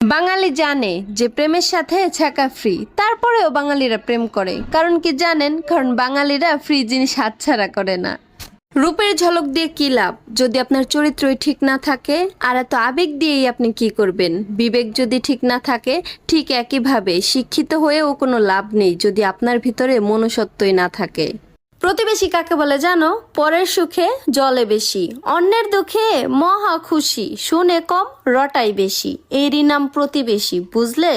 বাঙালি জানে যে প্রেমের সাথে ছ্যাঁকা ফ্রি, তারপরেও বাঙালিরা প্রেম করে। কারণ কি জানেন? কারণ বাঙালিরা ফ্রি জিনিস হাতছাড়া করে না। রূপের ঝলক দিয়ে কি লাভ যদি আপনার চরিত্রই ঠিক না থাকে? আর এত আবেগ দিয়েই আপনি কি করবেন? বিবেক যদি ঠিক না থাকে, ঠিক একইভাবে শিক্ষিত হয়েও কোনো লাভ নেই যদি আপনার ভিতরে মনুষ্যত্বই না থাকে। প্রতিবেশী কাকে বলে জানো? পরের সুখে জলে বেশি, অন্যের দুঃখে মহা খুশি, শুনে কম রটাই বেশি, এরই নাম প্রতিবেশী, বুঝলে?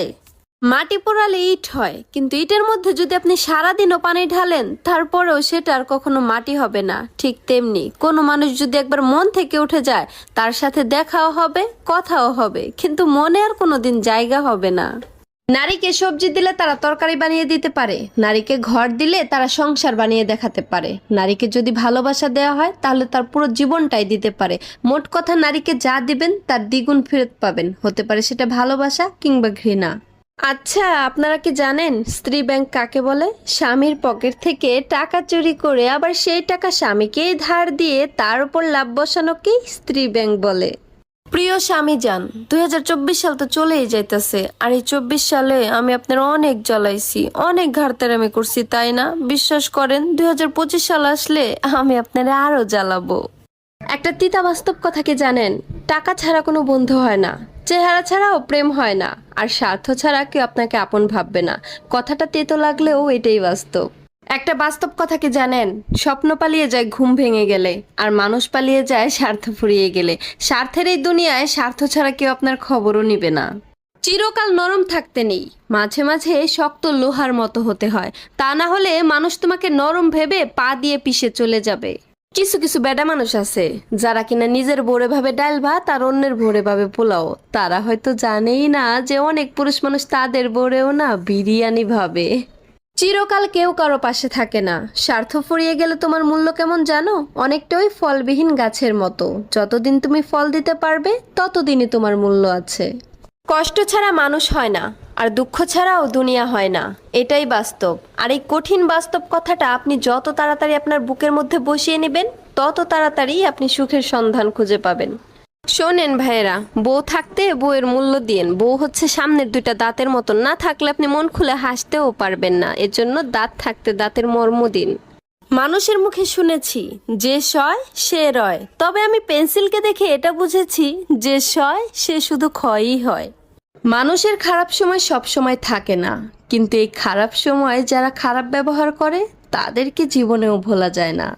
মাটি পোড়ালে ইট হয়, কিন্তু ইটের মধ্যে যদি আপনি সারাদিনও পানি ঢালেন তারপরেও সেটা আর কখনো মাটি হবে না। ঠিক তেমনি কোনো মানুষ যদি একবার মন থেকে উঠে যায়, তার সাথে দেখাও হবে, কথাও হবে, কিন্তু মনে আর কোনোদিন জায়গা হবে না। নারীকে সবজি দিলে তারা তরকারি বানিয়ে দিতে পারে, নারীকে ঘর দিলে তারা সংসার বানিয়ে দেখাতে পারে, নারীকে যদি ভালোবাসা দেওয়া হয় তাহলে তার পুরো জীবনটাই দিতে পারে। মোট কথা, নারীকে যা দিবেন তার দ্বিগুণ ফেরত পাবেন, হতে পারে সেটা ভালোবাসা কিংবা ঘৃণা। আচ্ছা, আপনারা কি জানেন স্ত্রী ব্যাংক কাকে বলে? স্বামীর পকেট থেকে টাকা চুরি করে আবার সেই টাকা স্বামীকেই ধার দিয়ে তার উপর লাভ বসানোকেই স্ত্রী ব্যাংক বলে। প্রিয় স্বামী যান, 2024 সাল তো চলেই যাইতেছে, আর এই 24 সালে আমি আপনার অনেক জ্বালাইছি, অনেক ঘাড়তেরামি করছি, তাই না? বিশ্বাস করেন, 2025 সাল আসলে আমি আপনারা আরো জ্বালাবো। একটা তিতা বাস্তব কথা কি জানেন? টাকা ছাড়া কোনো বন্ধু হয় না, চেহারা ছাড়াও প্রেম হয় না, আর স্বার্থ ছাড়া কেউ আপনাকে আপন ভাববে না। কথাটা তেতো লাগলেও এটাই বাস্তব। একটা বাস্তব কথা কি জানেন? স্বপ্ন পালিয়ে যায় ঘুম ভেঙে গেলে, আর মানুষ পালিয়ে যায় স্বার্থ ফুরিয়ে গেলে। স্বার্থের এই দুনিয়ায় স্বার্থ ছাড়া কেউ আপনার খবরও নিবে না। চিরকাল নরম থাকতে নেই, মাঝে মাঝে শক্ত লোহার মতো হতে হয়, তা না হলে মানুষ তোমাকে নরম ভেবে পা দিয়ে পিষে চলে যাবে। কিছু কিছু বেডা মানুষ আছে যারা কিনা নিজের ভোরে ভাবে ডাল ভাত আর অন্যের ভোরে ভাবে পোলাও। তারা হয়তো জানেই না যে অনেক পুরুষ মানুষ তাদের ভোরেও না বিরিয়ানি ভাবে। চিরকাল কেউ কারো পাশে থাকে না। স্বার্থ ফুরিয়ে গেলে তোমার মূল্য কেমন জানো? অনেকটা ওই ফলবিহীন গাছের মতো, যতদিন তুমি ফল দিতে পারবে ততদিনই তোমার মূল্য আছে। কষ্ট ছাড়া মানুষ হয় না, আর দুঃখ ছাড়াও দুনিয়া হয় না, এটাই বাস্তব। আর এই কঠিন বাস্তব কথাটা আপনি যত তাড়াতাড়ি আপনার বুকের মধ্যে বসিয়ে নেবেন, তত তাড়াতাড়ি আপনি সুখের সন্ধান খুঁজে পাবেন। শোনেন ভাইয়েরা, বউ থাকতে বউয়ের মূল্য দিয়েন। বউ হচ্ছে সামনের দুইটা দাঁতের মতন, না থাকলে আপনি মন খুলে হাসতেও পারবেন না, এজন্য দাঁত থাকতে দাঁতের মর্ম দিন। মানুষের মুখে শুনেছি যে সয় সে রয়, তবে আমি পেন্সিলকে দেখে এটা বুঝেছি যে সয় সে শুধু ক্ষয়ই হয়। মানুষের খারাপ সময় সব সময় থাকে না, কিন্তু এই খারাপ সময় যারা খারাপ ব্যবহার করে তাদেরকে জীবনেও ভোলা যায় না।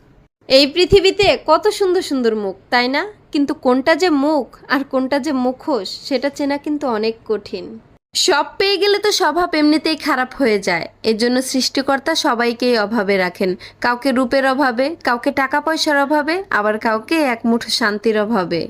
এই পৃথিবীতে কত সুন্দর সুন্দর মুখ, তাই না? কিন্তু কোনটা যে মুখ আর কোনটা যে মুখোশ সেটা চেনা কিন্তু অনেক কঠিন। সব পেয়ে গেলে তো স্বভাব এমনিতেই খারাপ হয়ে যায়, এজন্য সৃষ্টিকর্তা সবাইকেই অভাবে রাখেন। কাউকে রূপের অভাবে, কাউকে টাকা পয়সার অভাবে, আবার কাউকে এক মুঠো শান্তির অভাবে।